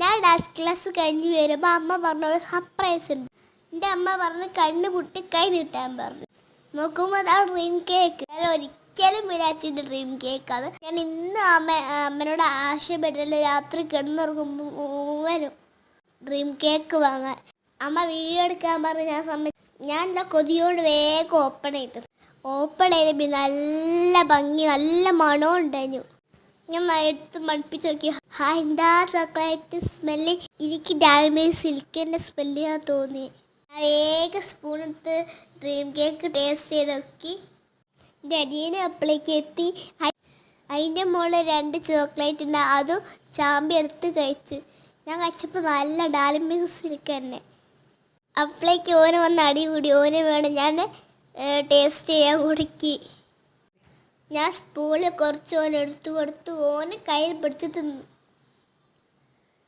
ഞാൻ dance class കഴിഞ്ഞ് വരുമ്പോൾ അമ്മ പറഞ്ഞ ഒരു സർപ്രൈസ് ഉണ്ട്. എൻ്റെ അമ്മ പറഞ്ഞ് കണ്ണ് പൊട്ടി കൈ നീട്ടാൻ പറഞ്ഞു. നോക്കുമ്പോൾ അതാണ് ഡ്രീം കേക്ക്. ഞാൻ ഒരിക്കലും വിചാരിച്ചിട്ട് ഡ്രീം കേക്കാണ്. ഞാൻ ഇന്ന് അമ്മനോട് ആവശ്യപ്പെട്ടില്ല രാത്രി കിടന്നുറങ്ങുമ്പോഴും ഡ്രീം കേക്ക് വാങ്ങാൻ. അമ്മ വീഡിയോ എടുക്കാൻ പറഞ്ഞ് ഞാൻ എന്താ കൊതിയോട് വേഗം ഓപ്പൺ ചെയ്തപ്പോൾ നല്ല ഭംഗി നല്ല മണവും ഉണ്ടായിരുന്നു. ഞാൻ എടുത്ത് മണപ്പിച്ച് നോക്കി. എന്താ ചോക്ലേറ്റ് സ്മെല്ല്. എനിക്ക് ഡാൽമി സിൽക്കിൻ്റെ സ്മെല്ല് ഞാൻ തോന്നി. ഞാൻ വേഗം സ്പൂൺ എടുത്ത് ഡ്രീം കേക്ക് ടേസ്റ്റ് ചെയ്ത് നോക്കി. എൻ്റെ അനിയനെ അപ്പോഴേക്ക് എത്തി. അതിൻ്റെ മുകളിൽ 2 ചോക്ലേറ്റ് ഉണ്ട്. അതും ചാമ്പി എടുത്ത് കഴിച്ച്. ഞാൻ കഴിച്ചപ്പോൾ നല്ല ഡാൽമി സിൽക്ക് തന്നെ. അപ്പോഴേക്ക് ഓന് വന്ന് അടികൂടി. ഓന് വേണം ഞാൻ ടേസ്റ്റ് ചെയ്യാൻ കൊടുക്കി. ഞാൻ സ്പൂണിൽ കുറച്ച് ഓന് എടുത്തു കൊടുത്തു. ഓന് കയ്യിൽ പിടിച്ച് തിന്നു.